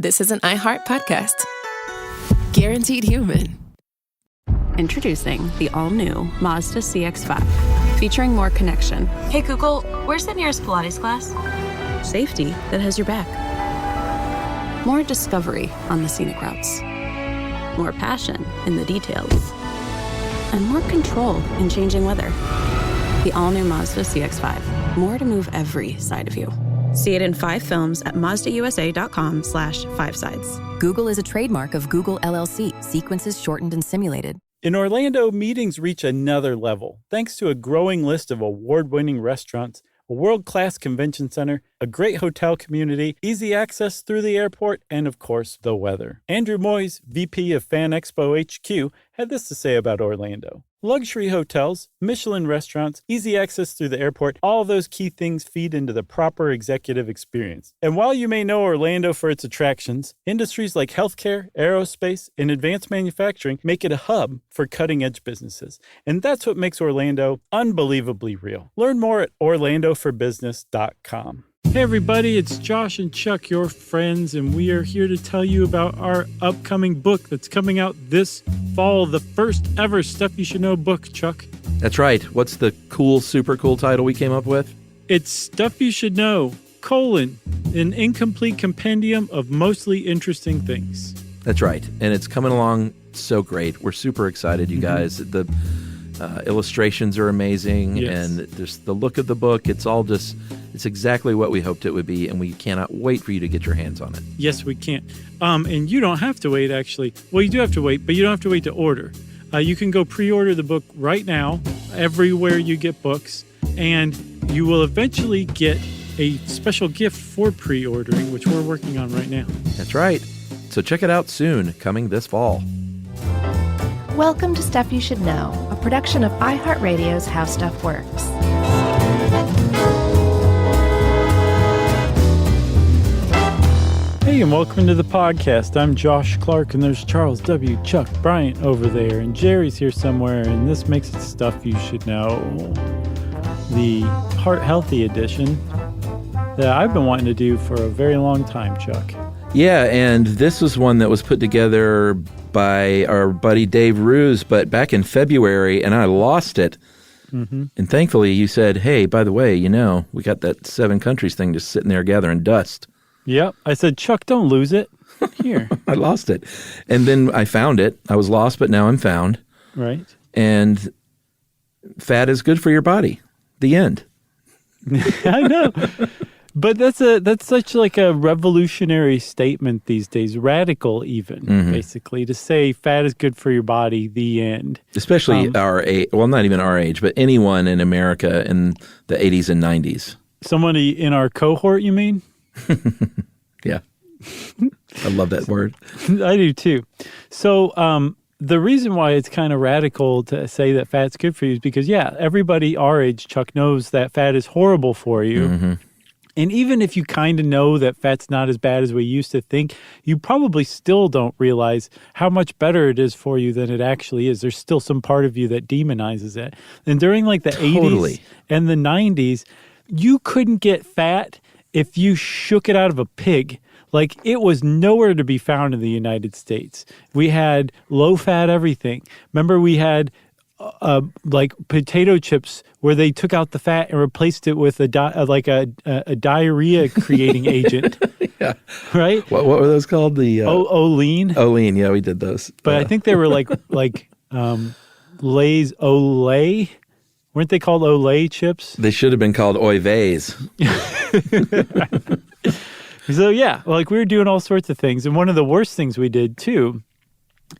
this is an iHeart podcast. Guaranteed human. Introducing the all-new Mazda CX-5, featuring more connection. Hey Google, where's the nearest Pilates class? Safety that has your back. More discovery on the scenic routes. More passion in the details. And more control in changing weather. The all-new Mazda CX-5. More to move every side of you. See it in 5 films at MazdaUSA.com/5sides. Google is a trademark of Google LLC. Sequences shortened and simulated. In Orlando, meetings reach another level thanks to a growing list of award-winning restaurants, a world-class convention center, a great hotel community, easy access through the airport, and of course, the weather. Andrew Moyes, VP of Fan Expo HQ, had this to say about Orlando. Luxury hotels, Michelin restaurants, easy access through the airport, all those key things feed into the proper executive experience. And while you may know Orlando for its attractions, industries like healthcare, aerospace, and advanced manufacturing make it a hub for cutting-edge businesses. And that's what makes Orlando unbelievably real. Learn more at orlandoforbusiness.com. Hey everybody, it's Josh and Chuck, your friends, and we are here to tell you about our upcoming book that's coming out this fall, the first ever Stuff You Should Know book, Chuck. That's right. What's the cool, super cool title we came up with? It's Stuff You Should Know, an incomplete compendium of mostly interesting things. That's right. And it's coming along so great. We're super excited, you guys. The illustrations are amazing, and just the look of the book, it's exactly what we hoped it would be, and we cannot wait for you to get your hands on it. Yes, we can. And you don't have to wait, actually. Well, you do have to wait, but you don't have to wait to order. You can go pre-order the book right now, everywhere you get books, and you will eventually get a special gift for pre-ordering, which we're working on right now. That's right. So check it out soon, coming this fall. Welcome to Stuff You Should Know, a production of iHeartRadio's How Stuff Works. Hey, and welcome to the podcast. I'm Josh Clark, and there's Charles W. Chuck Bryant over there, and Jerry's here somewhere, and this makes it Stuff You Should Know, the Heart Healthy edition that I've been wanting to do for a very long time, Chuck. Yeah, and this was one that was put together by our buddy Dave Ruse, but back in February, and I lost it. Mm-hmm. And thankfully, you said, hey, by the way, we got that 7 countries thing just sitting there gathering dust. Yep. I said, Chuck, don't lose it. Here. I lost it. And then I found it. I was lost, but now I'm found. Right. And fat is good for your body. The end. I know. But that's such like a revolutionary statement these days, radical even, basically, to say fat is good for your body, the end. Especially our age, well, not even our age, but anyone in America in the 80s and 90s. Somebody in our cohort, you mean? Yeah. I love that word. I do too. So the reason why it's kind of radical to say that fat's good for you is because, everybody our age, Chuck, knows that fat is horrible for you. Mm-hmm. And even if you kind of know that fat's not as bad as we used to think, you probably still don't realize how much better it is for you than it actually is. There's still some part of you that demonizes it. And during like the 80s and the 90s, you couldn't get fat if you shook it out of a pig. Like, it was nowhere to be found in the United States. We had low-fat everything. Remember, we had like potato chips where they took out the fat and replaced it with a diarrhea creating agent. Yeah. Right? What were those called? The Olean. Olean, yeah, we did those. But I think they were like Lay's Olay. Weren't they called Olay chips? They should have been called Oy Veys. So we were doing all sorts of things. And one of the worst things we did too,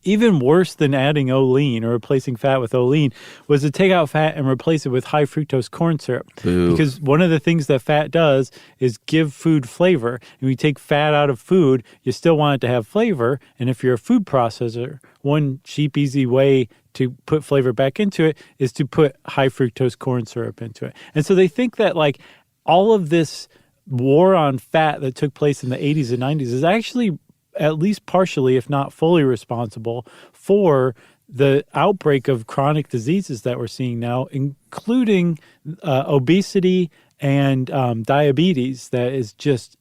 even worse than adding Olean or replacing fat with Olean, was to take out fat and replace it with high fructose corn syrup. Boo. Because one of the things that fat does is give food flavor. And when you take fat out of food, you still want it to have flavor. And if you're a food processor, one cheap, easy way to put flavor back into it is to put high fructose corn syrup into it. And so they think that like all of this war on fat that took place in the 80s and 90s is actually at least partially, if not fully responsible for the outbreak of chronic diseases that we're seeing now, including obesity and diabetes that is just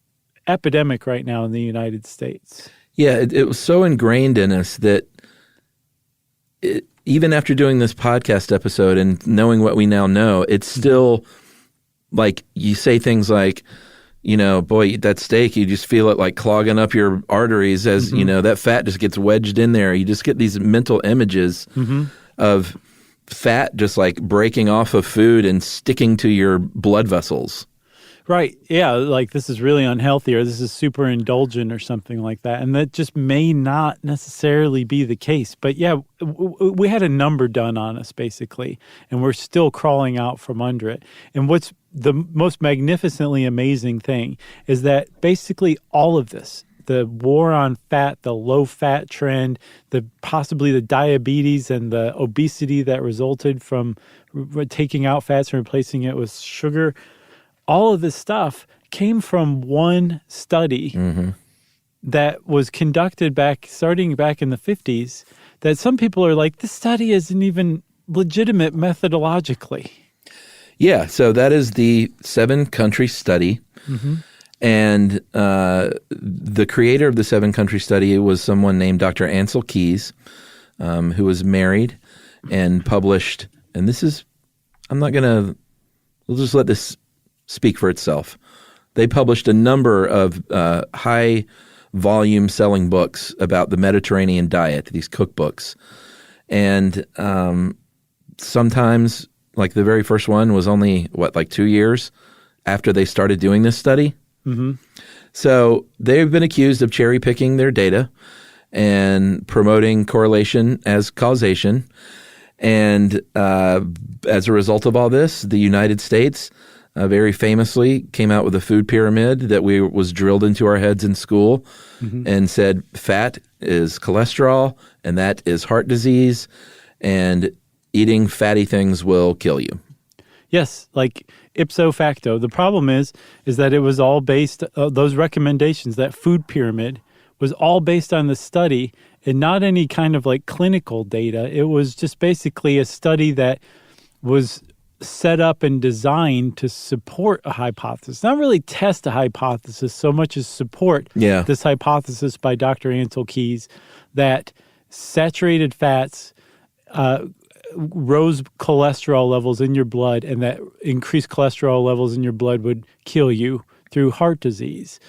epidemic right now in the United States. Yeah, it was so ingrained in us that even after doing this podcast episode and knowing what we now know, it's still like you say things like, boy, eat that steak, you just feel it like clogging up your arteries as, that fat just gets wedged in there. You just get these mental images of fat just like breaking off of food and sticking to your blood vessels. Right. Yeah. Like this is really unhealthy, or this is super indulgent or something like that. And that just may not necessarily be the case. But yeah, we had a number done on us basically, and we're still crawling out from under it. And what's the most magnificently amazing thing is that basically all of this, the war on fat, the low fat trend, possibly the diabetes and the obesity that resulted from taking out fats and replacing it with sugar, all of this stuff came from one study that was conducted starting back in the 50s, that some people are like, this study isn't even legitimate methodologically. Yeah, so that is the 7-country study. And the creator of the 7-country study was someone named Dr. Ansel Keys, who was married and published, and we'll just let this speak for itself. They published a number of high-volume selling books about the Mediterranean diet, these cookbooks. And sometimes, like the very first one was only, 2 years after they started doing this study? So they've been accused of cherry-picking their data and promoting correlation as causation. And as a result of all this, the United States very famously came out with a food pyramid that was drilled into our heads in school and said fat is cholesterol and that is heart disease and eating fatty things will kill you. Yes, like ipso facto. The problem is that it was all based, those recommendations, that food pyramid was all based on the study and not any kind of like clinical data. It was just basically a study that was set up and designed to support a hypothesis, not really test a hypothesis so much as support this hypothesis by Dr. Ansel Keys that saturated fats rose cholesterol levels in your blood, and that increased cholesterol levels in your blood would kill you through heart disease.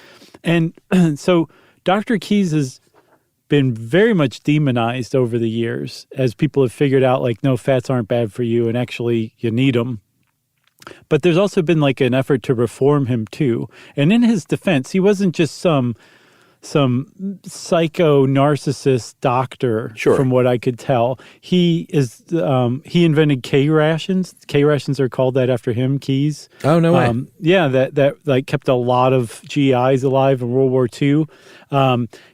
And so Dr. Keys has been very much demonized over the years as people have figured out, like, no, fats aren't bad for you, and actually you need them. But there's also been like an effort to reform him too. And in his defense, he wasn't just some psycho narcissist doctor, from what I could tell. He invented K rations. K rations are called that after him, Keys. Oh, no way. That like kept a lot of GIs alive in World War II.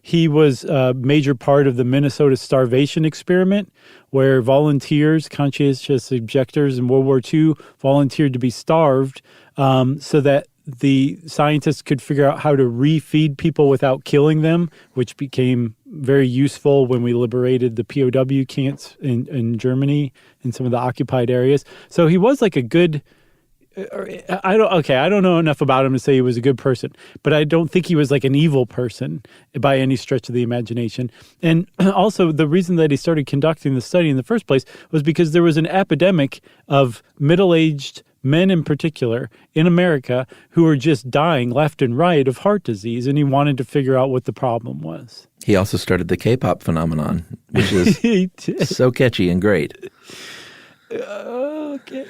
He was a major part of the Minnesota starvation experiment, where volunteers, conscientious objectors in World War II, volunteered to be starved so that the scientists could figure out how to refeed people without killing them, which became very useful when we liberated the POW camps in Germany in some of the occupied areas. So he was like a good... I don't know enough about him to say he was a good person, but I don't think he was like an evil person by any stretch of the imagination. And also the reason that he started conducting the study in the first place was because there was an epidemic of middle-aged men in particular in America who were just dying left and right of heart disease, and he wanted to figure out what the problem was. He also started the K-pop phenomenon, which is so catchy and great. Okay.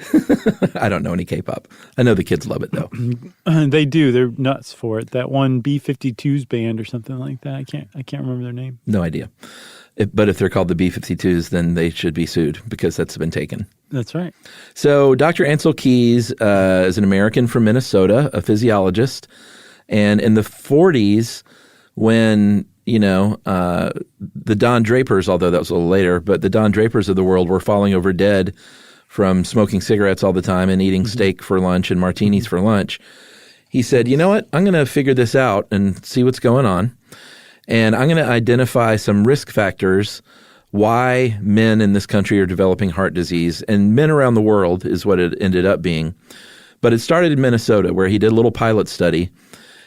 I don't know any K-pop. I know the kids love it, though. They do. They're nuts for it. That one B-52s band or something like that. I can't remember their name. No idea. But if they're called the B-52s, then they should be sued because that's been taken. That's right. So Dr. Ansel Keys is an American from Minnesota, a physiologist. And in the 40s, when, the Don Drapers, although that was a little later, but the Don Drapers of the world were falling over dead from smoking cigarettes all the time and eating steak for lunch and martinis for lunch, he said, you know what, I'm going to figure this out and see what's going on. And I'm going to identify some risk factors why men in this country are developing heart disease. And men around the world is what it ended up being. But it started in Minnesota, where he did a little pilot study.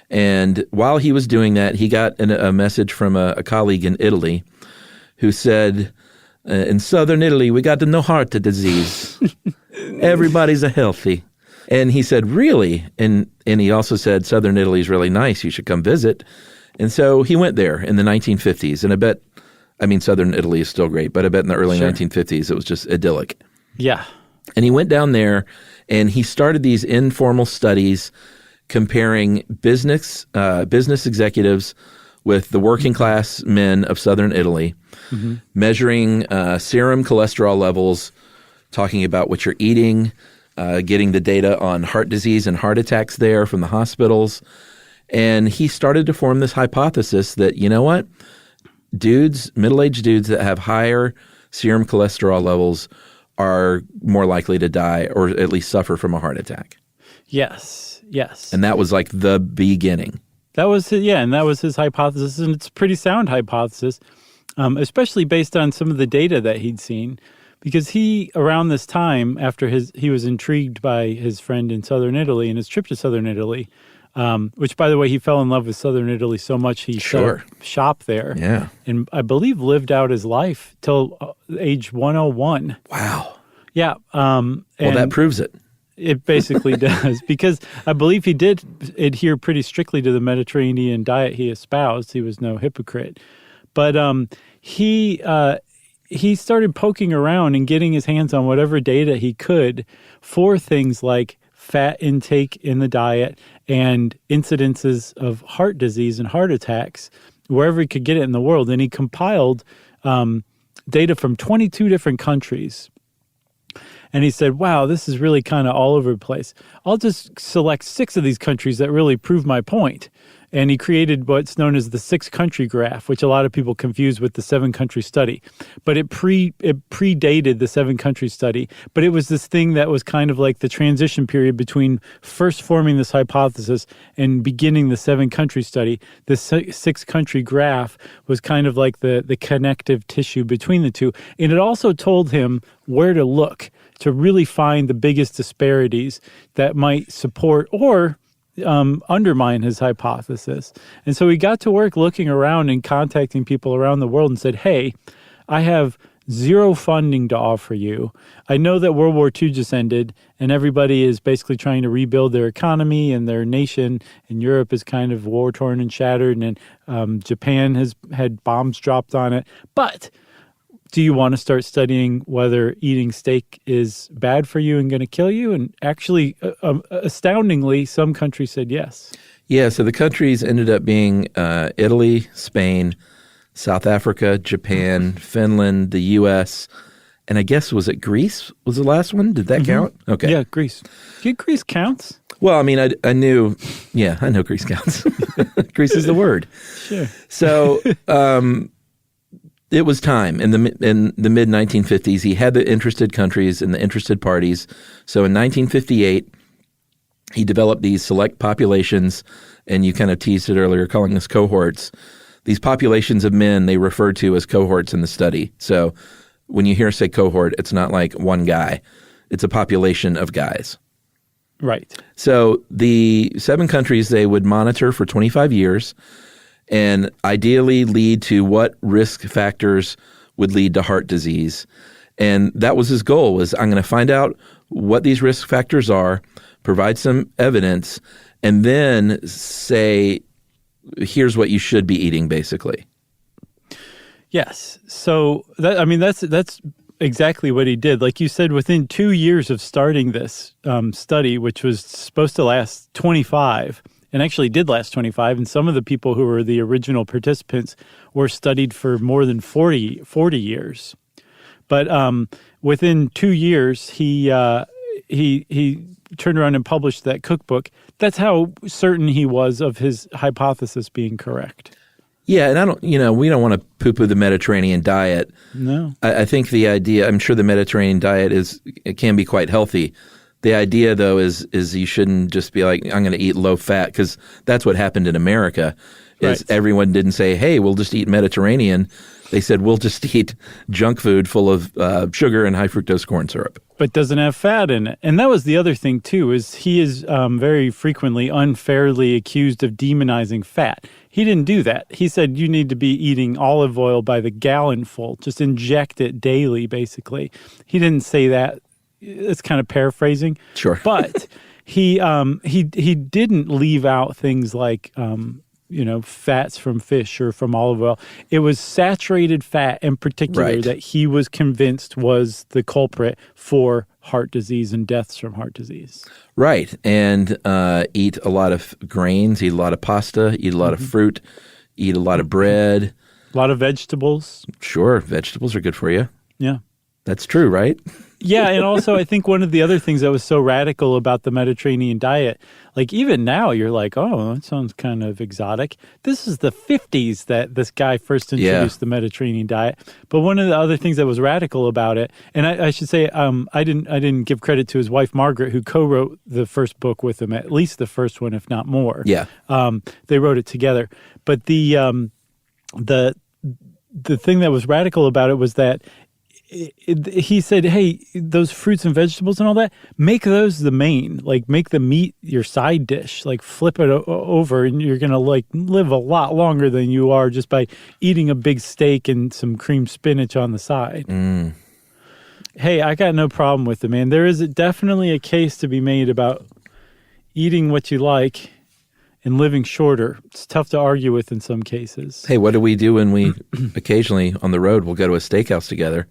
And while he was doing that, he got a message from a colleague in Italy who said, in southern Italy, we got no heart disease. Everybody's a healthy. And he said, really? And he also said, southern Italy is really nice. You should come visit. And so he went there in the 1950s. And southern Italy is still great, but I bet in the early 1950s, it was just idyllic. Yeah. And he went down there and he started these informal studies comparing business executives with the working class men of southern Italy, measuring serum cholesterol levels, talking about what you're eating, getting the data on heart disease and heart attacks there from the hospitals. And he started to form this hypothesis that, you know what, middle-aged dudes that have higher serum cholesterol levels are more likely to die or at least suffer from a heart attack. Yes. And that was like the beginning. That was his hypothesis, and it's a pretty sound hypothesis, especially based on some of the data that he'd seen, because he, around this time, after he was intrigued by his friend in southern Italy and his trip to southern Italy, which, by the way, he fell in love with southern Italy so much he set up shop there. Yeah. And I believe lived out his life till age 101. Wow. Yeah. Well, that proves it. It basically does, because I believe he did adhere pretty strictly to the Mediterranean diet he espoused. He was no hypocrite. But he started poking around and getting his hands on whatever data he could for things like fat intake in the diet and incidences of heart disease and heart attacks wherever he could get it in the world. And he compiled data from 22 different countries. And he said, wow, this is really kind of all over the place. I'll just select 6 of these countries that really prove my point. And he created what's known as the 6-country graph, which a lot of people confuse with the 7-country study. But it predated the 7-country study. But it was this thing that was kind of like the transition period between first forming this hypothesis and beginning the 7-country study. The 6-country graph was kind of like the connective tissue between the two. And it also told him where to look to really find the biggest disparities that might support or undermine his hypothesis. And so he got to work looking around and contacting people around the world and said, hey, I have 0 funding to offer you. I know that World War II just ended and everybody is basically trying to rebuild their economy and their nation, and Europe is kind of war-torn and shattered, and Japan has had bombs dropped on it. But do you want to start studying whether eating steak is bad for you and going to kill you? And actually, astoundingly, some countries said yes. Yeah, so the countries ended up being Italy, Spain, South Africa, Japan, Finland, the U.S., and I guess, was it Greece was the last one? Did that count? Okay. Yeah, Greece. Greece counts. Well, I mean, I know Greece counts. Greece is the word. Sure. So it was time in the mid-1950s. He had the interested countries and the interested parties. So in 1958, he developed these select populations, and you kind of teased it earlier, calling this cohorts. These populations of men they referred to as cohorts in the study. So when you hear say cohort, it's not like one guy. It's a population of guys. Right. So the 7 countries they would monitor for 25 years and ideally lead to what risk factors would lead to heart disease. And that was his goal, was I'm going to find out what these risk factors are, provide some evidence, and then say, here's what you should be eating, basically. Yes. So that's exactly what he did. Like you said, within 2 years of starting this study, which was supposed to last 25, and actually did last 25, and some of the people who were the original participants were studied for more than 40 years. But within 2 years, he turned around and published that cookbook. That's how certain he was of his hypothesis being correct. Yeah, and we don't want to poo-poo the Mediterranean diet. No. I think the idea, I'm sure the Mediterranean diet it can be quite healthy, The idea, though, is you shouldn't just be like, I'm going to eat low fat, because that's what happened in America. Is everyone didn't say, hey, we'll just eat Mediterranean. They said, we'll just eat junk food full of sugar and high fructose corn syrup. But doesn't have fat in it. And that was the other thing, too, is he is very frequently unfairly accused of demonizing fat. He didn't do that. He said you need to be eating olive oil by the gallon full. Just inject it daily, basically. He didn't say that. It's kind of paraphrasing. Sure. But he didn't leave out things like fats from fish or from olive oil. It was saturated fat in particular that he was convinced was the culprit for heart disease and deaths from heart disease. Right. And eat a lot of grains, eat a lot of pasta, eat a lot of fruit, eat a lot of bread. A lot of vegetables. Sure. Vegetables are good for you. Yeah. That's true, right? Yeah, and also I think one of the other things that was so radical about the Mediterranean diet, like even now you're like, oh, that sounds kind of exotic. This is the 50s that this guy first introduced the Mediterranean diet. But one of the other things that was radical about it, and I should say I didn't give credit to his wife Margaret, who co-wrote the first book with him, at least the first one, if not more. Yeah. They wrote it together. But the thing that was radical about it was that he said, hey, those fruits and vegetables and all that, make those the main. Like, make the meat your side dish. Like, flip it over, and you're going to, like, live a lot longer than you are just by eating a big steak and some creamed spinach on the side. Hey, I got no problem with it, man. There is definitely a case to be made about eating what you like and living shorter. It's tough to argue with in some cases. Hey, what do we do when we occasionally on the road we'll go to a steakhouse together?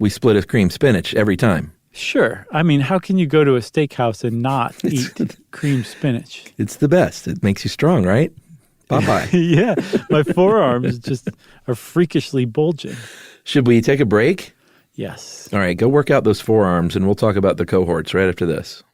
We split a cream spinach every time. Sure. I mean, how can you go to a steakhouse and not eat cream spinach? It's the best. It makes you strong, right? Bye-bye. Yeah. My forearms just are freakishly bulging. Should we take a break? Yes. All right, go work out those forearms, and we'll talk about the cohorts right after this.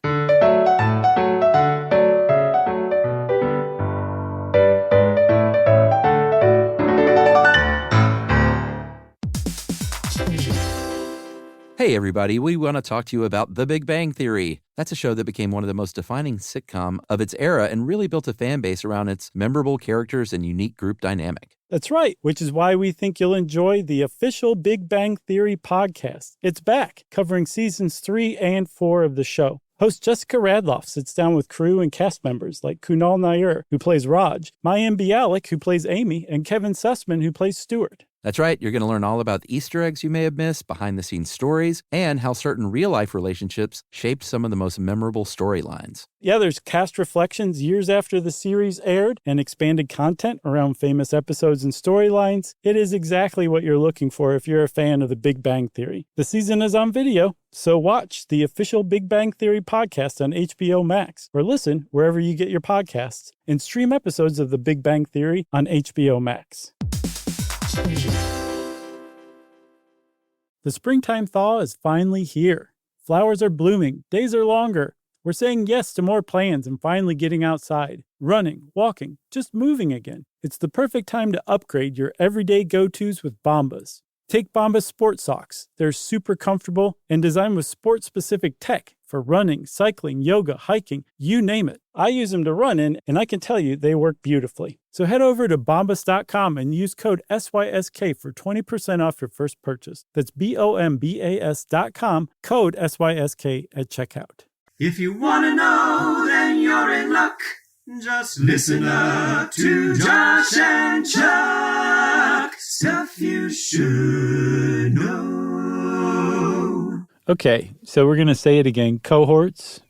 Hey, everybody, we want to talk to you about The Big Bang Theory. That's a show that became one of the most defining sitcom of its era and really built a fan base around its memorable characters and unique group dynamic. That's right, which is why we think you'll enjoy the official Big Bang Theory podcast. It's back, covering seasons 3 and 4 of the show. Host Jessica Radloff sits down with crew and cast members like Kunal Nair, who plays Raj, Mayim Bialik, who plays Amy, and Kevin Sussman, who plays Stuart. That's right. You're going to learn all about the Easter eggs you may have missed, behind-the-scenes stories, and how certain real-life relationships shaped some of the most memorable storylines. Yeah, there's cast reflections years after the series aired and expanded content around famous episodes and storylines. It is exactly what you're looking for if you're a fan of The Big Bang Theory. The season is on video, so watch the official Big Bang Theory podcast on HBO Max, or listen wherever you get your podcasts, and stream episodes of The Big Bang Theory on HBO Max. The springtime thaw is finally here. Flowers are blooming, days are longer. We're saying yes to more plans and finally getting outside, running, walking, just moving again. It's the perfect time to upgrade your everyday go-tos with Bombas. Take Bombas sport socks. They're super comfortable and designed with sport-specific tech for running, cycling, yoga, hiking, you name it. I use them to run in, and I can tell you they work beautifully. So head over to bombas.com and use code SYSK for 20% off your first purchase. That's BOMBAS.com, code SYSK at checkout. If you want to know, then you're in luck. Just listen up to Josh and Chuck. Stuff you should know. Okay, so we're going to say it again. Cohorts.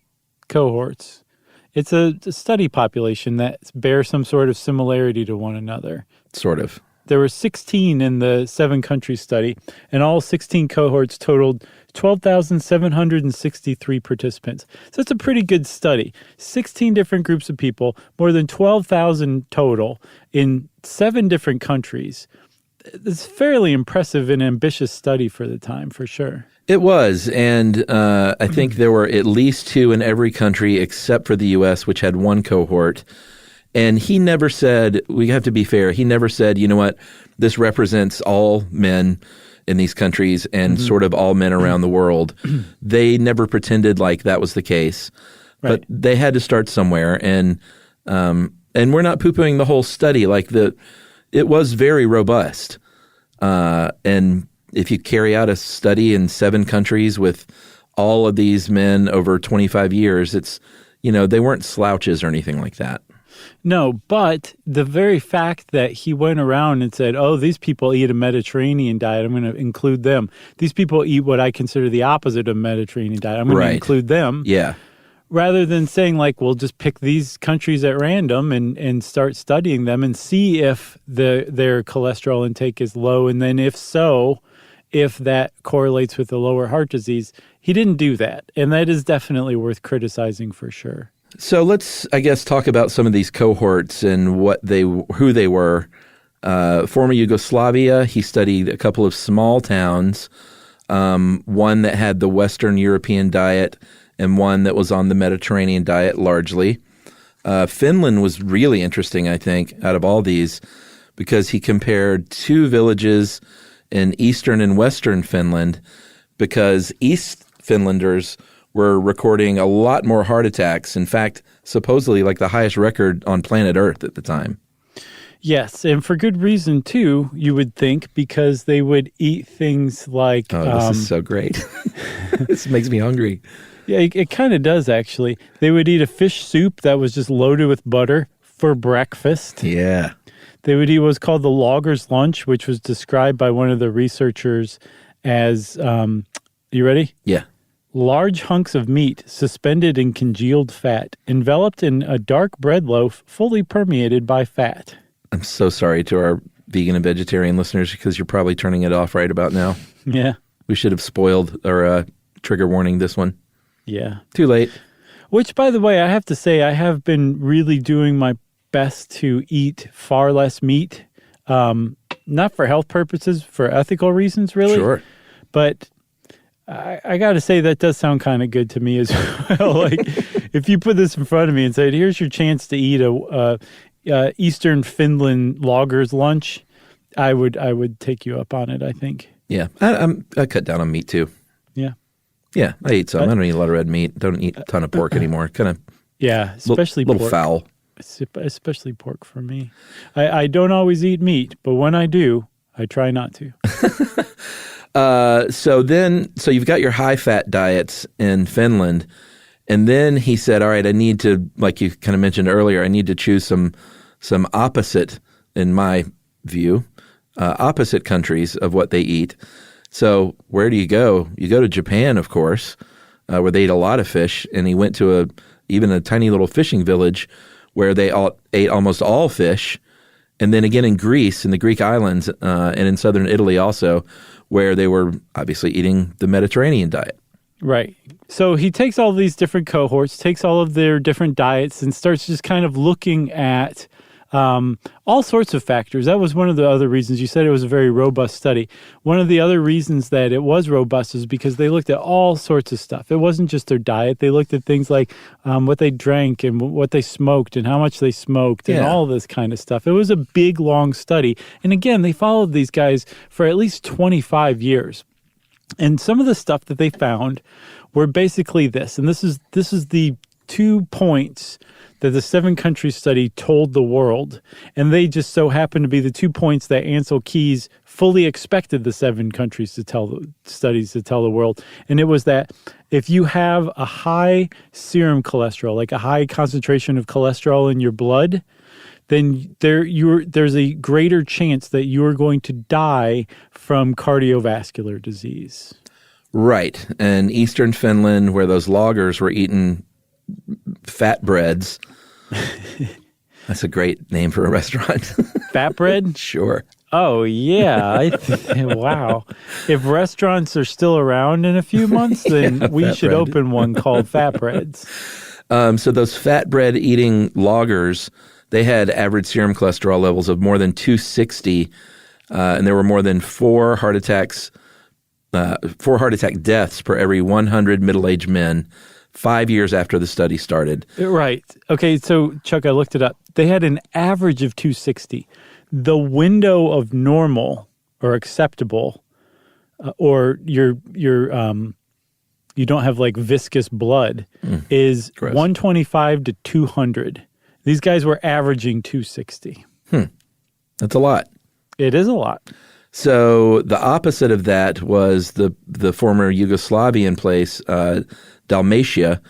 It's a study population that bears some sort of similarity to one another. Sort of. There were 16 in the 7-country study, and all 16 cohorts totaled 12,763 participants. So it's a pretty good study. 16 different groups of people, more than 12,000 total in 7 different countries. It's fairly impressive and ambitious study for the time, for sure. It was, and I think there were at least 2 in every country except for the U.S., which had 1 cohort. And he never said, we have to be fair, he never said, you know what, this represents all men. in these countries and sort of all men around the world. They never pretended like that was the case, but they had to start somewhere. And we're not poo-pooing the whole study. Like it was very robust. And if you carry out a study in 7 countries with all of these men over 25 years, it's, they weren't slouches or anything like that. No, but the very fact that he went around and said, oh, these people eat a Mediterranean diet, I'm going to include them. These people eat what I consider the opposite of Mediterranean diet, I'm going to include them. Yeah. Rather than saying, like, we'll just pick these countries at random and start studying them and see if their cholesterol intake is low. And then if so, if that correlates with the lower heart disease. He didn't do that. And that is definitely worth criticizing for sure. So let's, I guess, talk about some of these cohorts and who they were. Former Yugoslavia, he studied a couple of small towns, one that had the Western European diet and one that was on the Mediterranean diet largely. Finland was really interesting, I think, out of all these, because he compared 2 villages in eastern and western Finland, because East Finlanders were recording a lot more heart attacks. In fact, supposedly like the highest record on planet Earth at the time. Yes, and for good reason, too, you would think, because they would eat things like... Oh, this is so great. This makes me hungry. Yeah, it kind of does, actually. They would eat a fish soup that was just loaded with butter for breakfast. Yeah. They would eat what's called the logger's lunch, which was described by one of the researchers as... you ready? Yeah. Large hunks of meat suspended in congealed fat, enveloped in a dark bread loaf fully permeated by fat. I'm so sorry to our vegan and vegetarian listeners because you're probably turning it off right about now. Yeah. We should have spoiled or trigger warning this one. Yeah. Too late. Which, by the way, I have to say, I have been really doing my best to eat far less meat. Not for health purposes, for ethical reasons, really. Sure. But... I got to say that does sound kind of good to me as well. Like, if you put this in front of me and said, "Here's your chance to eat a Eastern Finland logger's lunch," I would take you up on it. I think. Yeah, I cut down on meat too. Yeah. Yeah, I eat some. I don't eat a lot of red meat. Don't eat a ton of pork anymore. Kind of. Yeah, especially little pork. foul. Especially pork for me. I don't always eat meat, but when I do, I try not to. So you've got your high-fat diets in Finland, and then he said, all right, I need to, like you kind of mentioned earlier, I need to choose some opposite, in my view, opposite countries of what they eat. So where do you go? You go to Japan, of course, where they eat a lot of fish, and he went to even a tiny little fishing village where they ate almost all fish, and then again in Greece, in the Greek islands, and in southern Italy also, where they were obviously eating the Mediterranean diet. Right. So he takes all these different cohorts, takes all of their different diets, and starts just kind of looking at all sorts of factors. That was one of the other reasons. You said it was a very robust study. One of the other reasons that it was robust is because they looked at all sorts of stuff. It wasn't just their diet. They looked at things like what they drank and what they smoked and how much they smoked and all this kind of stuff. It was a big, long study. And again, they followed these guys for at least 25 years. And some of the stuff that they found were basically this. And this is the 2 points that the 7-country study told the world, and they just so happened to be the 2 points that Ansel Keys fully expected the 7 countries to tell the world. And it was that if you have a high serum cholesterol, like a high concentration of cholesterol in your blood, then there's a greater chance that you're going to die from cardiovascular disease. Right. And Eastern Finland, where those loggers were eating fat breads. That's a great name for a restaurant. Fat bread? Sure. Oh, yeah. Wow. If restaurants are still around in a few months, then we should open one called Fat Breads. So those fat bread eating loggers, they had average serum cholesterol levels of more than 260, and there were more than 4 heart attack deaths per every 100 middle-aged men 5 years after the study started. Right. Okay, so Chuck, I looked it up. They had an average of 260. The window of normal or acceptable or you don't have like viscous blood, is Gross. 125 to 200. These guys were averaging 260. That's a lot. It is a lot. So the opposite of that was the former Yugoslavian place, Dalmatia,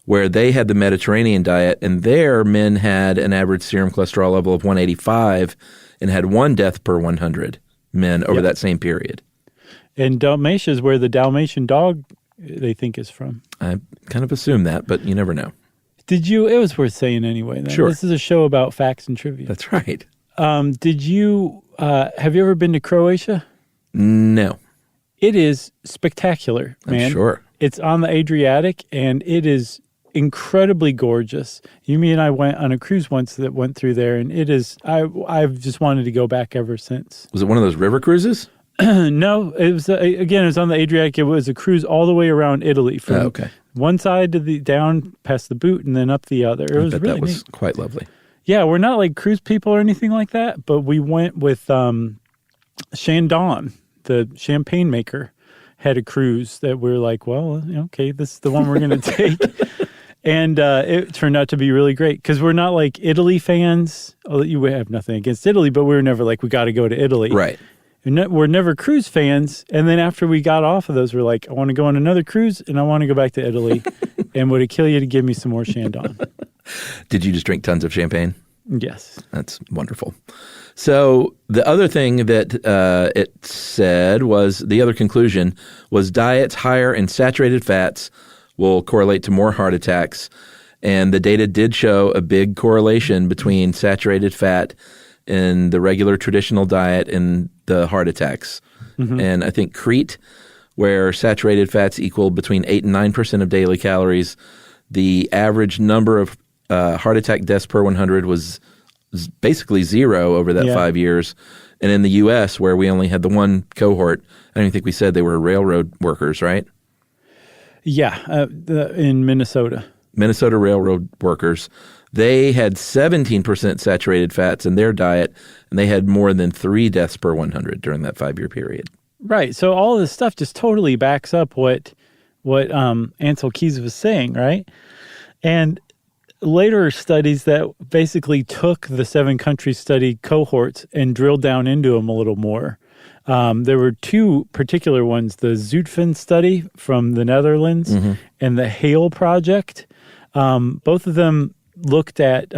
where they had the Mediterranean diet, and there men had an average serum cholesterol level of 185 and had 1 death per 100 men over that same period. And Dalmatia is where the Dalmatian dog, they think, is from. I kind of assume that, but you never know. It was worth saying anyway. Then. Sure. This is a show about facts and trivia. That's right. Have you ever been to Croatia? No. It is spectacular, man. I'm sure. It's on the Adriatic, and it is incredibly gorgeous. Yumi and I went on a cruise once that went through there, and it is. I've just wanted to go back ever since. Was it one of those river cruises? No, it was it was on the Adriatic. It was a cruise all the way around Italy from one side to the down past the boot and then up the other. It was really that was neat. quite lovely. Yeah, we're not like cruise people or anything like that, but we went with Chandon, the champagne maker, had a cruise that we're like, well, okay, this is the one we're going to take. And it turned out to be really great because we're not like Italy fans. Oh, you have nothing against Italy, but we were never like, we got to go to Italy. Right. We're never cruise fans. And then after we got off of those, we're like, I want to go on another cruise and I want to go back to Italy. And would it kill you to give me some more Chandon? Did you just drink tons of champagne? Yes. That's wonderful. So the other thing that it said was, the other conclusion was diets higher in saturated fats will correlate to more heart attacks. And the data did show a big correlation between saturated fat in the regular traditional diet and the heart attacks. And I think Crete, where saturated fats equal between 8 and 9% of daily calories, the average number of heart attack deaths per 100 was basically 0 over that 5 years. And in the U.S., where we only had the one cohort, I don't even think we said they were railroad workers, right? Yeah, in Minnesota. Minnesota railroad workers. They had 17% saturated fats in their diet, and they had more than 3 deaths per 100 during that 5-year period. Right. So all of this stuff just totally backs up what Ansel Keys was saying, right? And later studies that basically took the 7-country study cohorts and drilled down into them a little more. There were 2 particular ones, the Zutphen study from the Netherlands and the HALE project. Both of them looked at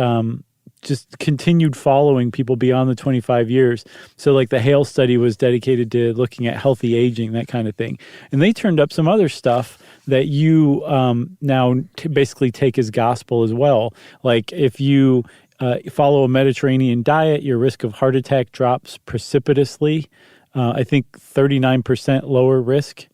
just continued following people beyond the 25 years. So like the HALE study was dedicated to looking at healthy aging, that kind of thing. And they turned up some other stuff that you now basically take as gospel as well. Like if you follow a Mediterranean diet, your risk of heart attack drops precipitously. I think 39% lower risk.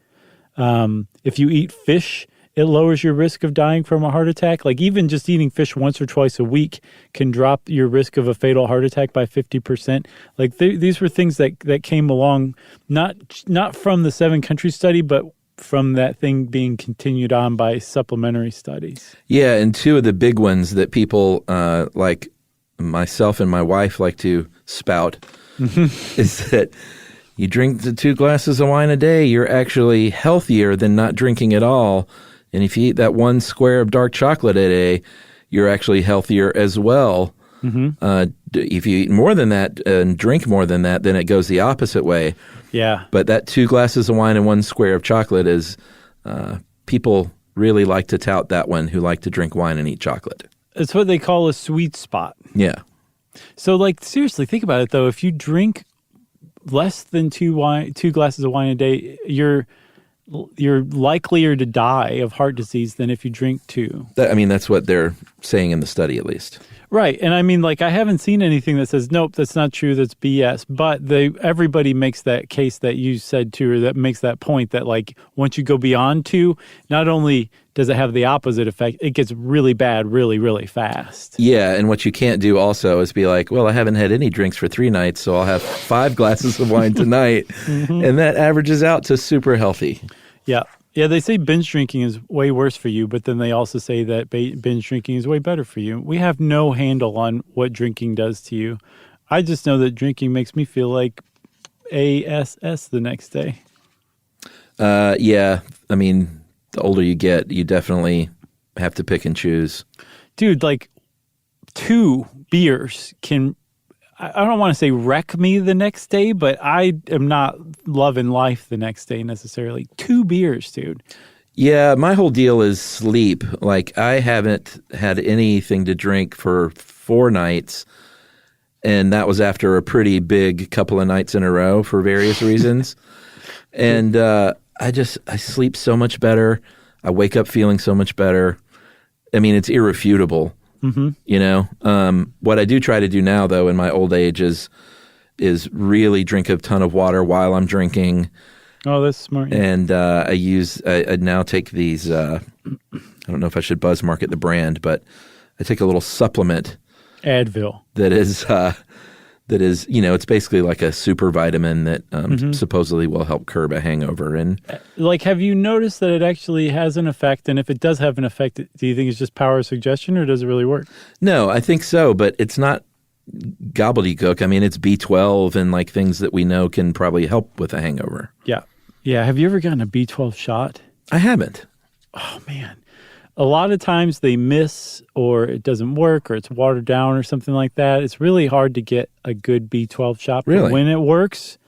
If you eat fish, it lowers your risk of dying from a heart attack. Like even just eating fish once or twice a week can drop your risk of a fatal heart attack by 50%. Like these were things that came along, not from the 7-country study, but from that thing being continued on by supplementary studies. Yeah, and 2 of the big ones that people like myself and my wife like to spout is that you drink the 2 glasses of wine a day, you're actually healthier than not drinking at all. And if you eat that 1 square of dark chocolate a day, you're actually healthier as well. If you eat more than that and drink more than that, then it goes the opposite way. Yeah. But that 2 glasses of wine and 1 square of chocolate is, people really like to tout that one who like to drink wine and eat chocolate. It's what they call a sweet spot. Yeah. So like seriously, think about it though. If you drink less than 2 glasses of wine a day, you're likelier to die of heart disease than if you drink 2. That's what they're saying in the study, at least. Right. And I mean, like, I haven't seen anything that says, nope, that's not true, that's BS. But everybody makes that case that you said too, or that makes that point that, like, once you go beyond 2, not only does it have the opposite effect, it gets really bad really, really fast. Yeah. And what you can't do also is be like, well, I haven't had any drinks for 3 nights, so I'll have 5 glasses of wine tonight. And that averages out to super healthy. Yeah. Yeah, they say binge drinking is way worse for you, but then they also say that binge drinking is way better for you. We have no handle on what drinking does to you. I just know that drinking makes me feel like ASS the next day. Yeah. I mean, the older you get, you definitely have to pick and choose. Dude, like 2 beers can, I don't want to say wreck me the next day, but I am not loving life the next day necessarily. 2 beers, dude. Yeah, my whole deal is sleep. Like, I haven't had anything to drink for 4 nights, and that was after a pretty big couple of nights in a row for various reasons. And I sleep so much better. I wake up feeling so much better. I mean, it's irrefutable. Mm-hmm. You know, what I do try to do now, though, in my old age is really drink a ton of water while I'm drinking. Oh, that's smart. Yeah. And I now take these, I don't know if I should buzz market the brand, but I take a little supplement. Advil. That is, you know, it's basically like a super vitamin that supposedly will help curb a hangover. And like, have you noticed that it actually has an effect? And if it does have an effect, do you think it's just power of suggestion, or does it really work? No, I think so, but it's not gobbledygook. I mean, it's B12 and like things that we know can probably help with a hangover. Yeah. Yeah. Have you ever gotten a B12 shot? I haven't. Oh, man. A lot of times they miss, or it doesn't work, or it's watered down or something like that. It's really hard to get a good B12 shot. But really? When it works,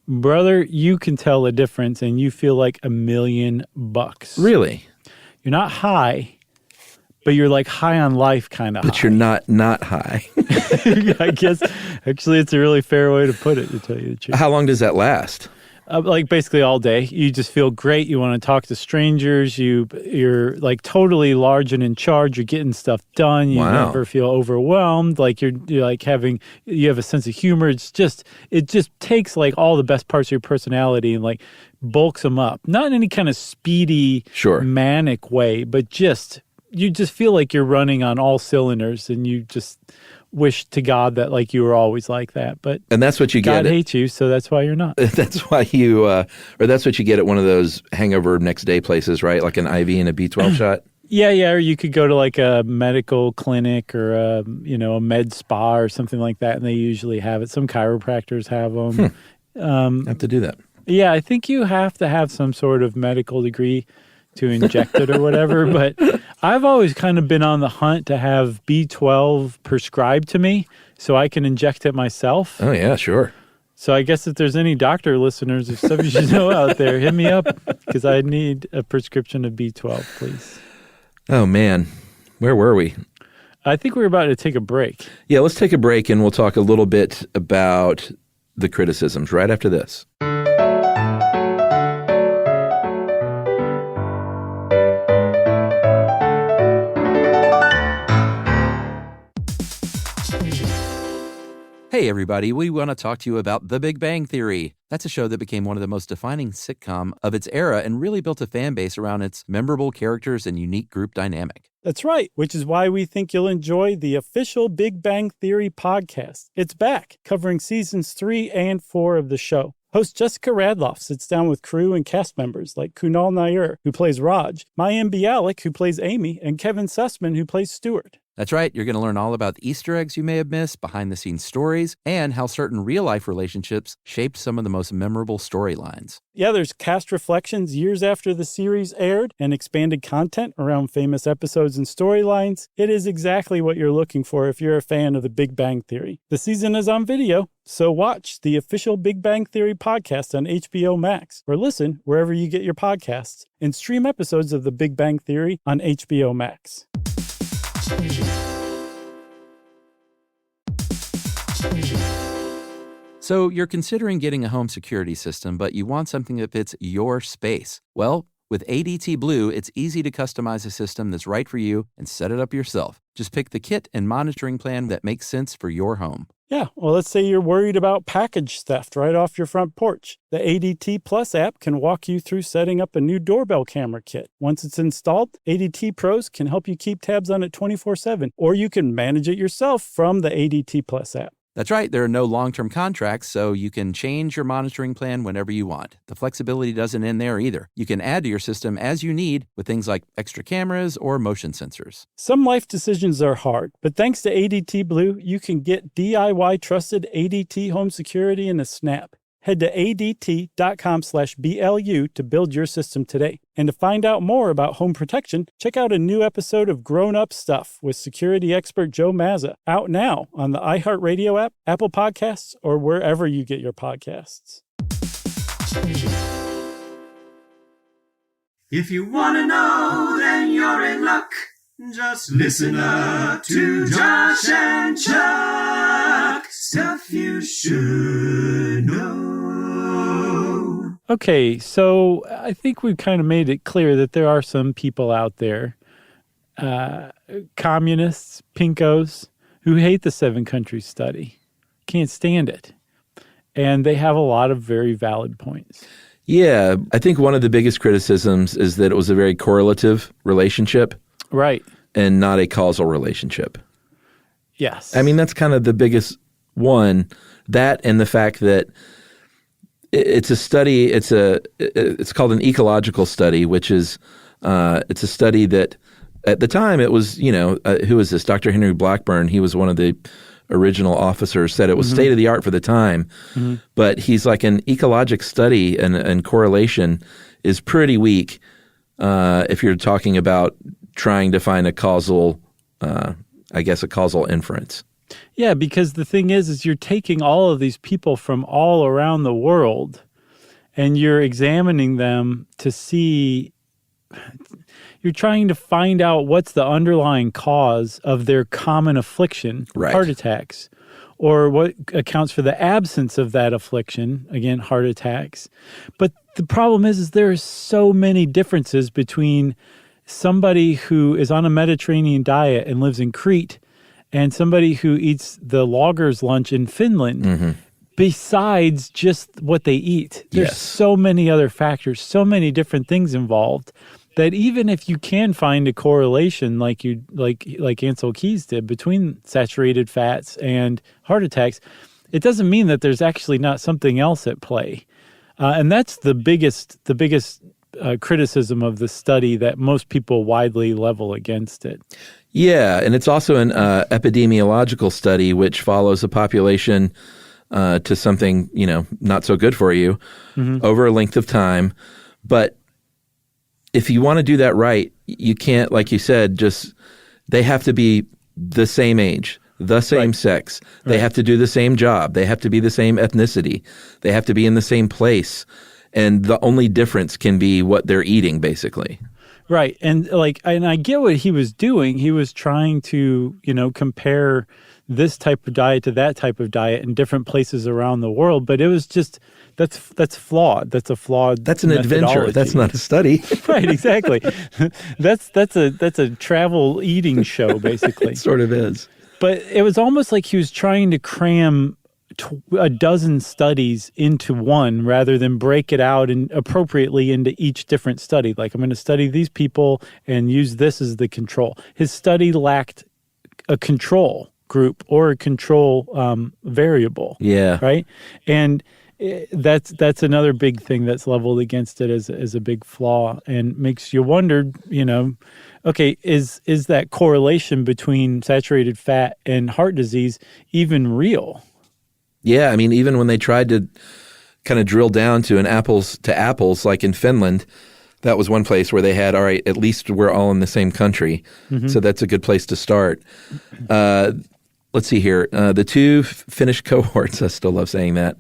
brother, you can tell a difference and you feel like $1,000,000. Really? You're not high, but you're like high on life kind of high. But you're not high. I guess actually it's a really fair way to put it, to tell you the truth. How long does that last? Like basically all day. You just feel great. You want to talk to strangers. You're like totally large and in charge. You're getting stuff done. You never feel overwhelmed. Like you're like you have a sense of humor. It just takes like all the best parts of your personality and like bulks them up. Not in any kind of speedy, manic way, but you just feel like you're running on all cylinders, and you just wish to God that like you were always like that. But and that's what you get. God hates you, so that's why you're not. That's why you, or that's what you get at one of those hangover next day places, right? Like an IV and a B12 shot. Yeah. Or you could go to like a medical clinic or a med spa or something like that, and they usually have it. Some chiropractors have them. I have to do that. Yeah, I think you have to have some sort of medical degree to inject it or whatever. But I've always kind of been on the hunt to have B12 prescribed to me so I can inject it myself. Oh, yeah, sure. So I guess if there's any doctor listeners or stuff you should know out there, hit me up because I need a prescription of B12, please. Oh, man. Where were we? I think we're about to take a break. Yeah, let's take a break and we'll talk a little bit about the criticisms right after this. Hey, everybody, we want to talk to you about The Big Bang Theory. That's a show that became one of the most defining sitcom of its era and really built a fan base around its memorable characters and unique group dynamic. That's right, which is why we think you'll enjoy the official Big Bang Theory podcast. It's back, covering seasons 3 and 4 of the show. Host Jessica Radloff sits down with crew and cast members like Kunal Nair, who plays Raj, Mayim Bialik, who plays Amy, and Kevin Sussman, who plays Stuart. That's right. You're going to learn all about the Easter eggs you may have missed, behind-the-scenes stories, and how certain real-life relationships shaped some of the most memorable storylines. Yeah, there's cast reflections years after the series aired and expanded content around famous episodes and storylines. It is exactly what you're looking for if you're a fan of The Big Bang Theory. The season is on video, so watch the official Big Bang Theory podcast on HBO Max, or listen wherever you get your podcasts, and stream episodes of The Big Bang Theory on HBO Max. So you're considering getting a home security system, but you want something that fits your space. Well, with ADT Blue, it's easy to customize a system that's right for you and set it up yourself. Just pick the kit and monitoring plan that makes sense for your home. Yeah, well, let's say you're worried about package theft right off your front porch. The ADT Plus app can walk you through setting up a new doorbell camera kit. Once it's installed, ADT Pros can help you keep tabs on it 24/7, or you can manage it yourself from the ADT Plus app. That's right. There are no long-term contracts, so you can change your monitoring plan whenever you want. The flexibility doesn't end there either. You can add to your system as you need with things like extra cameras or motion sensors. Some life decisions are hard, but thanks to ADT Blue, you can get DIY trusted ADT home security in a snap. Head to ADT.com/BLU to build your system today. And to find out more about home protection, check out a new episode of Grown Up Stuff with security expert Joe Mazza, out now on the iHeartRadio app, Apple Podcasts, or wherever you get your podcasts. If you want to know, then you're in luck. Just listen up to Josh and Chuck. Stuff you should know. Okay, so I think we've kind of made it clear that there are some people out there, communists, pinkos, who hate the 7 countries study, can't stand it. And they have a lot of very valid points. Yeah, I think one of the biggest criticisms is that it was a very correlative relationship. Right. And not a causal relationship. Yes. I mean, that's kind of the biggest one. That and the fact that it's a study, it's called an ecological study, which is, it's a study that at the time it was, who was this? Dr. Henry Blackburn. He was one of the original officers, said it was state of the art for the time. Mm-hmm. But he's like an ecologic study and correlation is pretty weak if you're talking about trying to find a causal, a causal inference. Yeah, because the thing is you're taking all of these people from all around the world and you're examining them to see, you're trying to find out what's the underlying cause of their common affliction, right. Heart attacks, or what accounts for the absence of that affliction, again, heart attacks. But the problem is there are so many differences between somebody who is on a Mediterranean diet and lives in Crete and somebody who eats the logger's lunch in Finland, besides just what they eat. There's so many other factors, so many different things involved that even if you can find a correlation like Ansel Keys did between saturated fats and heart attacks, it doesn't mean that there's actually not something else at play. And that's the biggest criticism of the study that most people widely level against it. Yeah, and it's also an epidemiological study which follows a population to something, not so good for you over a length of time. But if you want to do that right, you can't, like you said, they have to be the same age, the same sex. They have to do the same job. They have to be the same ethnicity. They have to be in the same place. And the only difference can be what they're eating, basically. Right. And I get what he was doing. He was trying to, compare this type of diet to that type of diet in different places around the world. But it was just, that's flawed. That's a flawed That's an adventure. That's not a study. Right, exactly. That's a travel eating show, basically. It sort of is. But it was almost like he was trying to cram a dozen studies into one rather than break it out and appropriately into each different study. Like, I'm going to study these people and use this as the control. His study lacked a control group or a control variable. Yeah. Right? And that's another big thing that's leveled against it as a big flaw and makes you wonder, okay, is that correlation between saturated fat and heart disease even real? Yeah, I mean, even when they tried to kind of drill down to an apples to apples, like in Finland, that was one place where they had, all right, at least we're all in the same country. Mm-hmm. So that's a good place to start. Let's see here. The 2 Finnish cohorts, I still love saying that,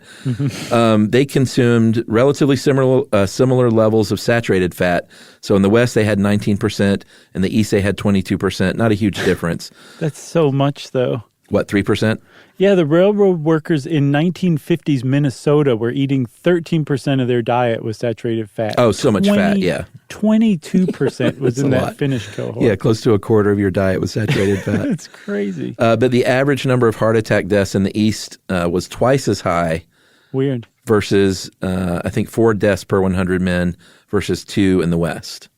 they consumed relatively similar levels of saturated fat. So in the West, they had 19%. In the East, they had 22%. Not a huge difference. That's so much, though. What, 3%? Yeah, the railroad workers in 1950s Minnesota were eating 13% of their diet was saturated fat. Oh, so much fat, yeah. 22% was in that Finnish cohort. Yeah, close to a quarter of your diet was saturated fat. It's crazy. But the average number of heart attack deaths in the East was twice as high. Weird. Versus, I think, 4 deaths per 100 men versus 2 in the West.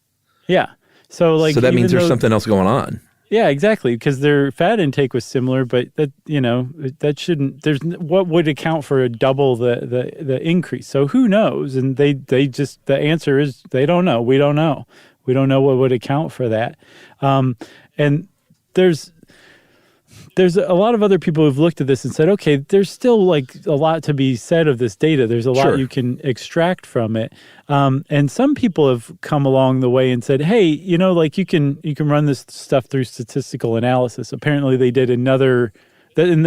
Yeah. So that means there's something else going on. Yeah, exactly, because their fat intake was similar, but that shouldn't. There's what would account for a double the increase. So who knows? And they just, the answer is they don't know. We don't know. We don't know what would account for that. And there's there's a lot of other people who've looked at this and said, okay, there's still like a lot to be said of this data. There's a lot you can extract from it. And some people have come along the way and said, hey, you know, like you can run this stuff through statistical analysis. Apparently they did and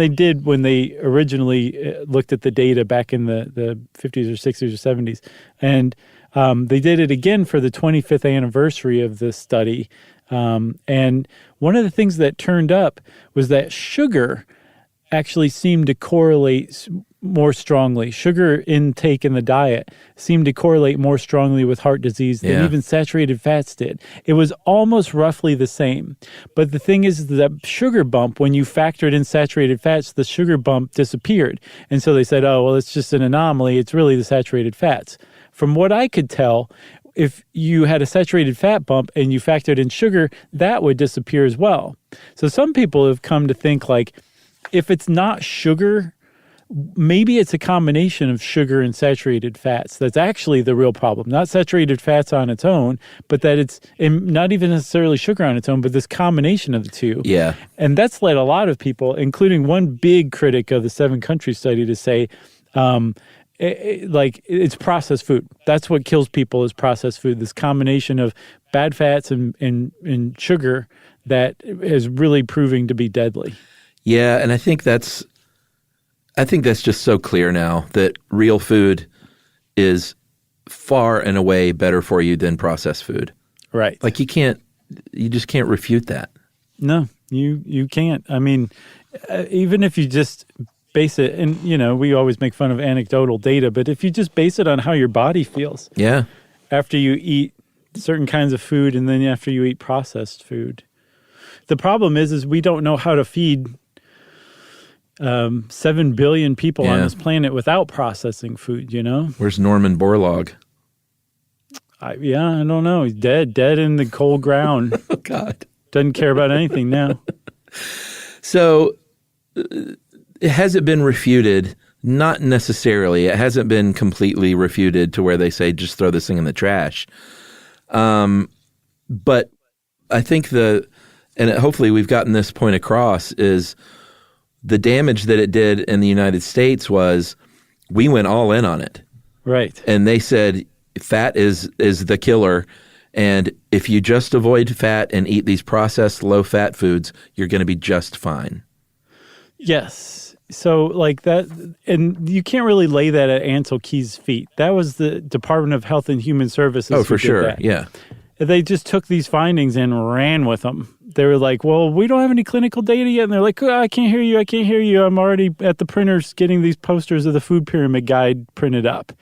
they did when they originally looked at the data back in the 50s or 60s or 70s. And they did it again for the 25th anniversary of this study. And one of the things that turned up was that sugar actually seemed to correlate more strongly. Sugar intake in the diet seemed to correlate more strongly with heart disease than even saturated fats did. It was almost roughly the same. But the thing is that sugar bump, when you factored in saturated fats, the sugar bump disappeared. And so they said, oh, well, it's just an anomaly. It's really the saturated fats. From what I could tell, if you had a saturated fat bump and you factored in sugar, that would disappear as well. So some people have come to think like, if it's not sugar, maybe it's a combination of sugar and saturated fats that's actually the real problem. Not saturated fats on its own, but that it's not even necessarily sugar on its own, but this combination of the two. Yeah. And that's led a lot of people, including one big critic of the 7-country study, to say, it's processed food. That's what kills people is processed food. This combination of bad fats and sugar that is really proving to be deadly. Yeah, and I think that's just so clear now that real food is far and away better for you than processed food. Right. Like you just can't refute that. No, you can't. I mean, even if you just base it, and you know, we always make fun of anecdotal data, but if you just base it on how your body feels. Yeah. After you eat certain kinds of food and then after you eat processed food. The problem is we don't know how to feed 7 billion people on this planet without processing food, you know? Where's Norman Borlaug? I don't know. He's dead in the cold ground. Oh, God. Doesn't care about anything now. So has it been refuted? Not necessarily. It hasn't been completely refuted to where they say, just throw this thing in the trash. But I think hopefully we've gotten this point across, is the damage that it did in the United States was we went all in on it. Right. And they said fat is the killer. And if you just avoid fat and eat these processed low-fat foods, you're going to be just fine. Yes. So like that, and you can't really lay that at Ansel Keys' feet. That was the Department of Health and Human Services. Oh, for sure. Yeah. They just took these findings and ran with them. They were like, well, we don't have any clinical data yet. And they're like, I can't hear you. I'm already at the printers getting these posters of the food pyramid guide printed up.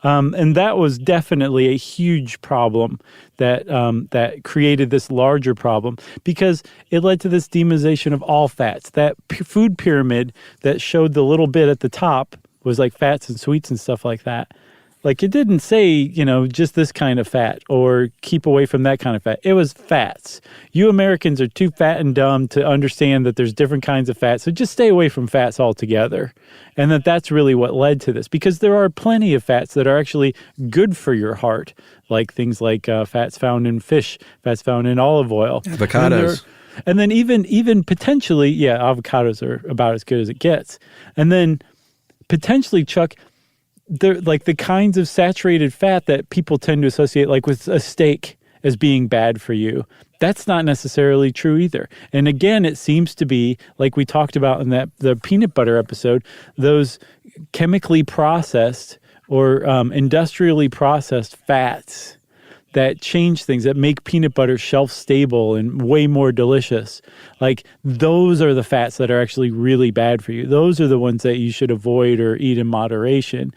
And that was definitely a huge problem that created this larger problem, because it led to this demonization of all fats. That food pyramid that showed the little bit at the top was like fats and sweets and stuff like that. Like, it didn't say, just this kind of fat or keep away from that kind of fat. It was fats. You Americans are too fat and dumb to understand that there's different kinds of fats. So just stay away from fats altogether. And that's really what led to this, because there are plenty of fats that are actually good for your heart, like things like fats found in fish, fats found in olive oil. Avocados. And then even potentially, avocados are about as good as it gets. And then potentially, Chuck, they're like the kinds of saturated fat that people tend to associate, like with a steak, as being bad for you. That's not necessarily true either. And again, it seems to be, like we talked about in the peanut butter episode, those chemically processed or industrially processed fats that change things, that make peanut butter shelf stable and way more delicious. Like, those are the fats that are actually really bad for you. Those are the ones that you should avoid or eat in moderation.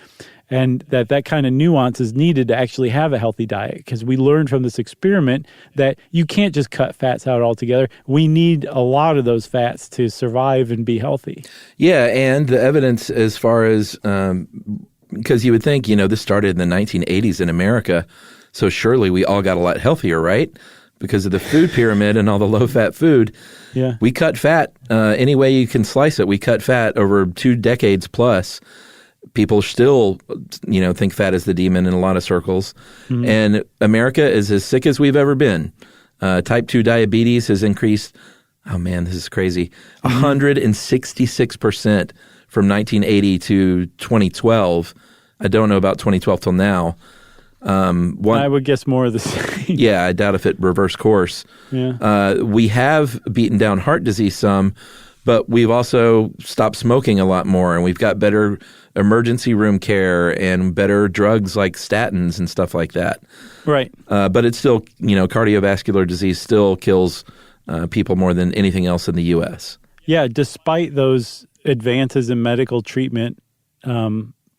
And that kind of nuance is needed to actually have a healthy diet, because we learned from this experiment that you can't just cut fats out altogether. We need a lot of those fats to survive and be healthy. Yeah, and the evidence as far as, because you would think, this started in the 1980s in America, so surely we all got a lot healthier, right? Because of the food pyramid and all the low-fat food. Yeah. We cut fat any way you can slice it. We cut fat over 2 decades plus. People still, think fat is the demon in a lot of circles. Mm-hmm. And America is as sick as we've ever been. Type 2 diabetes has increased Oh, man, this is crazy. 166% from 1980 to 2012. I don't know about 2012 till now. I would guess more of the same. Yeah, I doubt if it reversed course. Yeah. We have beaten down heart disease some, but we've also stopped smoking a lot more, and we've got better emergency room care and better drugs like statins and stuff like that. Right. But it's still, cardiovascular disease still kills people more than anything else in the U.S. Yeah, despite those advances in medical treatment,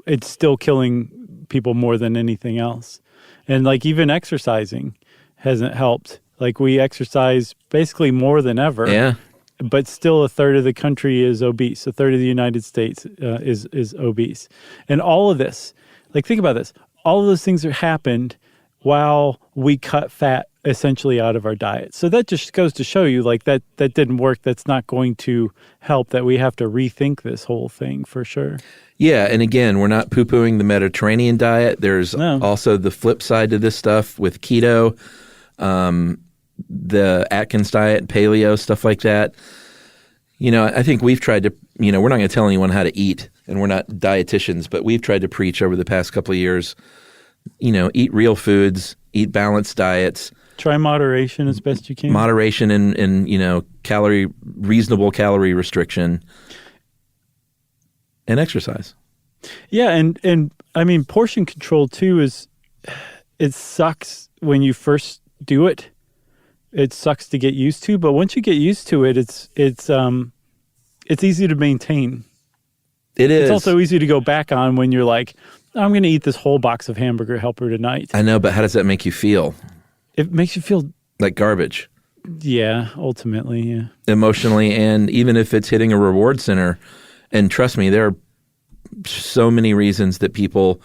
it's still killing people more than anything else. And like even exercising hasn't helped. Like we exercise basically more than ever. Yeah. But still a third of the country is obese. A third of the United States is obese. And all of this, like think about this, all of those things that happened while we cut fat essentially out of our diet. So that just goes to show you like that didn't work. That's not going to help, that we have to rethink this whole thing for sure. Yeah, and again, we're not poo-pooing the Mediterranean diet. There's also the flip side to this stuff with keto, the Atkins diet, paleo, stuff like that. I think we've tried to, we're not going to tell anyone how to eat, and we're not dietitians, but we've tried to preach over the past couple of years, eat real foods, eat balanced diets. Try moderation as best you can. Moderation and reasonable calorie restriction. And exercise. Yeah, and I mean portion control too it sucks when you first do it. It sucks to get used to, but once you get used to it, it's easy to maintain. It is. It's also easy to go back on when you're like, I'm going to eat this whole box of Hamburger Helper tonight. I know, but how does that make you feel? It makes you feel like garbage. Yeah, ultimately, yeah. Emotionally, and even if it's hitting a reward center. And trust me, there are so many reasons that people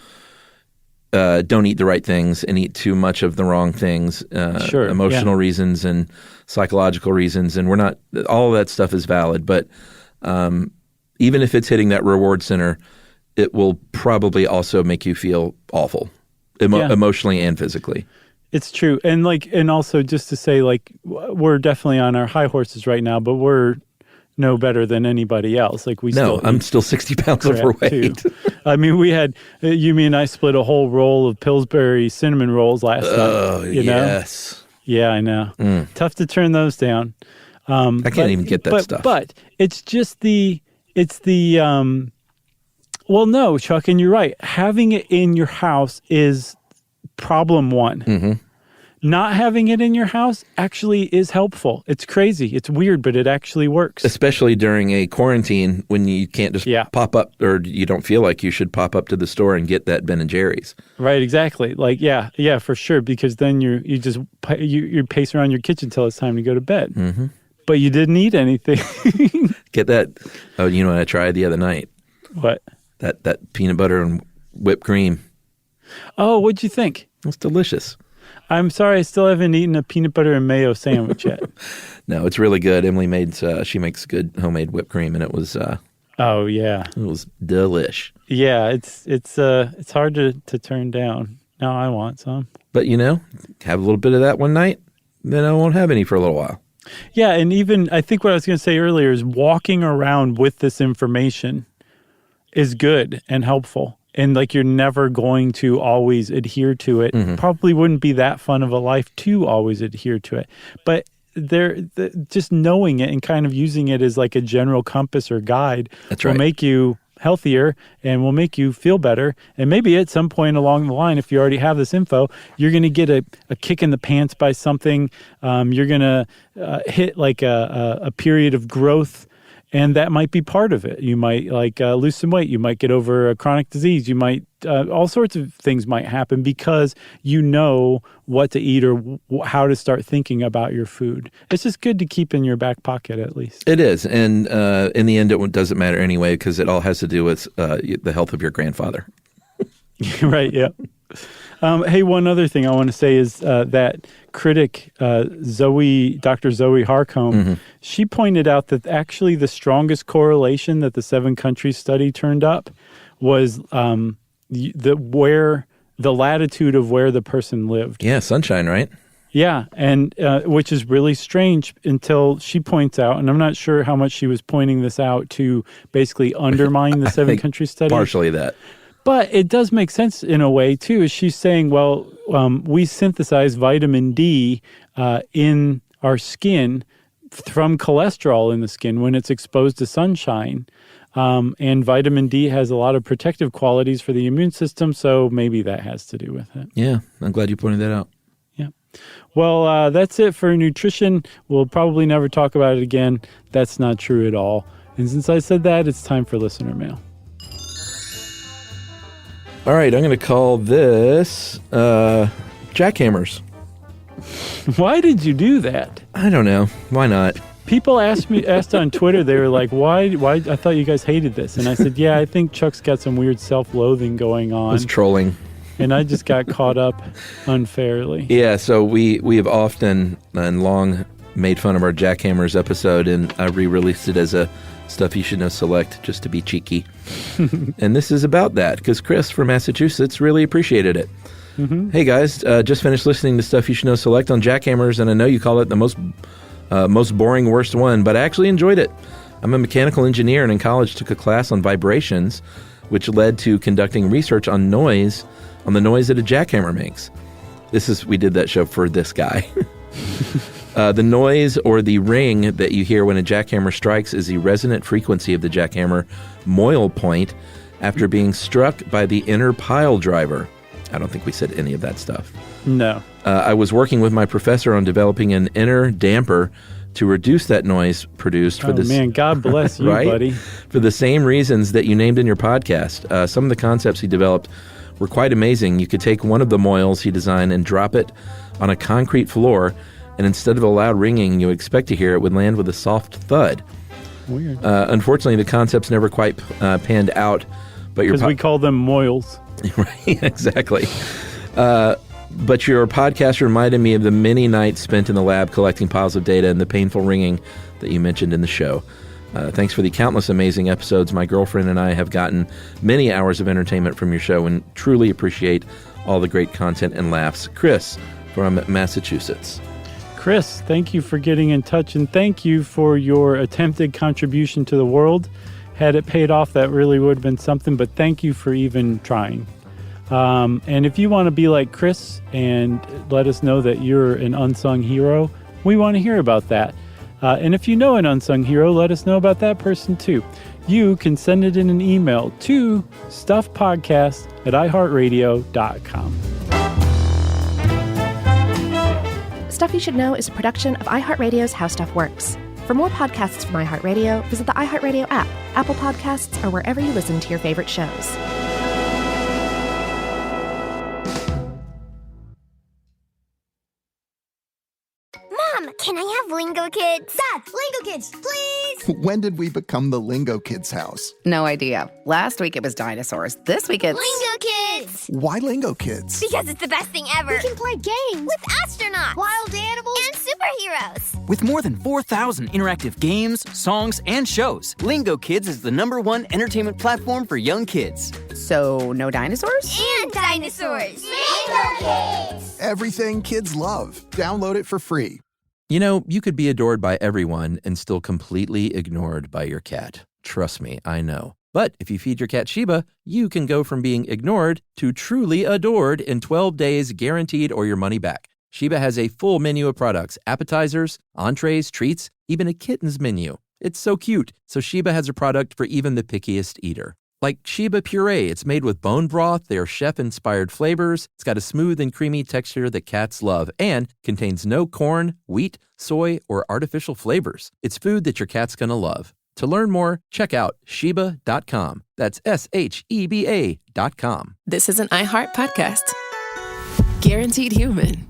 don't eat the right things and eat too much of the wrong things. Sure, emotional reasons and psychological reasons. And all of that stuff is valid. But even if it's hitting that reward center, it will probably also make you feel awful emotionally and physically. It's true. And also just to say, like, we're definitely on our high horses right now, but we're no better than anybody else. Like I'm still 60 pounds overweight. Too. I mean, we had me and I split a whole roll of Pillsbury cinnamon rolls last night. Oh, yes. Yeah, I know. Tough to turn those down. I can't even get that stuff. But it's just well, no, Chuck, and you're right. Having it in your house is problem one. Mm-hmm. Not having it in your house actually is helpful. It's crazy. It's weird, but it actually works. Especially during a quarantine when you can't just pop up, or you don't feel like you should pop up to the store and get that Ben & Jerry's. Right, exactly. Like, yeah, for sure. Because then you pace around your kitchen till it's time to go to bed. Mm-hmm. But you didn't eat anything. Get that. Oh, you know what I tried the other night? What? That peanut butter and whipped cream. Oh, what'd you think? It was delicious. I'm sorry, I still haven't eaten a peanut butter and mayo sandwich yet. No, it's really good. Emily she makes good homemade whipped cream, and it was. Oh yeah, it was delish. Yeah, it's hard to turn down. Now I want some. But have a little bit of that one night, then I won't have any for a little while. Yeah, and even I think what I was going to say earlier is walking around with this information is good and helpful. And like you're never going to always adhere to it. Mm-hmm. Probably wouldn't be that fun of a life to always adhere to it. But just knowing it and kind of using it as like a general compass or guide will make you healthier and will make you feel better. And maybe at some point along the line, if you already have this info, you're going to get a kick in the pants by something. You're going to hit like a period of growth. And that might be part of it. You might lose some weight. You might get over a chronic disease. You might all sorts of things might happen because you know what to eat or how to start thinking about your food. It's just good to keep in your back pocket at least. It is, and in the end, it doesn't matter anyway because it all has to do with the health of your grandfather. Right. Yeah. Hey, one other thing I want to say is that critic Dr. Zoe Harcombe, mm-hmm. she pointed out that actually the strongest correlation that the 7 countries study turned up was the latitude of where the person lived. Yeah, sunshine, right? Yeah, and which is really strange until she points out, and I'm not sure how much she was pointing this out to basically undermine the 7-country study. Partially that. But it does make sense in a way, too. She's saying, well, we synthesize vitamin D in our skin from cholesterol in the skin when it's exposed to sunshine. And vitamin D has a lot of protective qualities for the immune system, so maybe that has to do with it. Yeah, I'm glad you pointed that out. Yeah. Well, that's it for nutrition. We'll probably never talk about it again. That's not true at all. And since I said that, it's time for listener mail. All right, I'm going to call this jackhammers. Why did you do that? I don't know. Why not? People asked on Twitter, they were like, why? I thought you guys hated this. And I said, yeah, I think Chuck's got some weird self-loathing going on. I was trolling. And I just got caught up unfairly. Yeah, so we have often and long made fun of our Jackhammers episode, and I re-released it as a Stuff You Should Know Select just to be cheeky. And this is about that, because Chris from Massachusetts really appreciated it. Mm-hmm. Hey guys, just finished listening to Stuff You Should Know Select on Jackhammers, and I know you call it the most boring, worst one, but I actually enjoyed it. I'm a mechanical engineer, and in college took a class on vibrations, which led to conducting research on the noise that a jackhammer makes. We did that show for this guy. The noise or the ring that you hear when a jackhammer strikes is the resonant frequency of the jackhammer moil point after being struck by the inner pile driver. I don't think we said any of that stuff. No. I was working with my professor on developing an inner damper to reduce that noise produced for this. Oh man, God bless you, right? buddy. For the same reasons that you named in your podcast. Some of the concepts he developed were quite amazing. You could take one of the moils he designed and drop it on a concrete floor, and instead of a loud ringing you expect to hear, it would land with a soft thud. Weird. Unfortunately, the concepts never quite panned out. Because we call them moils. Right, exactly. But your podcast reminded me of the many nights spent in the lab collecting piles of data and the painful ringing that you mentioned in the show. Thanks for the countless amazing episodes. My girlfriend and I have gotten many hours of entertainment from your show and truly appreciate all the great content and laughs. Chris from Massachusetts. Chris, thank you for getting in touch, and thank you for your attempted contribution to the world. Had it paid off, that really would have been something, but thank you for even trying. And if you want to be like Chris and let us know that you're an unsung hero, we want to hear about that. And if you know an unsung hero, let us know about that person too. You can send it in an email to stuffpodcast@iheartradio.com. Stuff You Should Know is a production of iHeartRadio's How Stuff Works. For more podcasts from iHeartRadio, visit the iHeartRadio app, Apple Podcasts, or wherever you listen to your favorite shows. Mom, can I have Lingo Kids? Dad, Lingo Kids, please! When did we become the Lingo Kids house? No idea. Last week it was dinosaurs. This week it's... Lingo Kids! Why Lingo Kids? Because it's the best thing ever. We can play games with astronauts, wild animals, and superheroes. With more than 4,000 interactive games, songs, and shows, Lingo Kids is the #1 entertainment platform for young kids. So, no dinosaurs? And dinosaurs! Lingo Kids! Everything kids love. Download it for free. You know, you could be adored by everyone and still completely ignored by your cat. Trust me, I know. But if you feed your cat Sheba, you can go from being ignored to truly adored in 12 days guaranteed or your money back. Sheba has a full menu of products, appetizers, entrees, treats, even a kitten's menu. It's so cute, so Sheba has a product for even the pickiest eater. Like Sheba Puree, it's made with bone broth, they are chef-inspired flavors, it's got a smooth and creamy texture that cats love, and contains no corn, wheat, soy, or artificial flavors. It's food that your cat's gonna love. To learn more, check out Sheba.com. That's SHEBA.com. This is an iHeart podcast. Guaranteed human.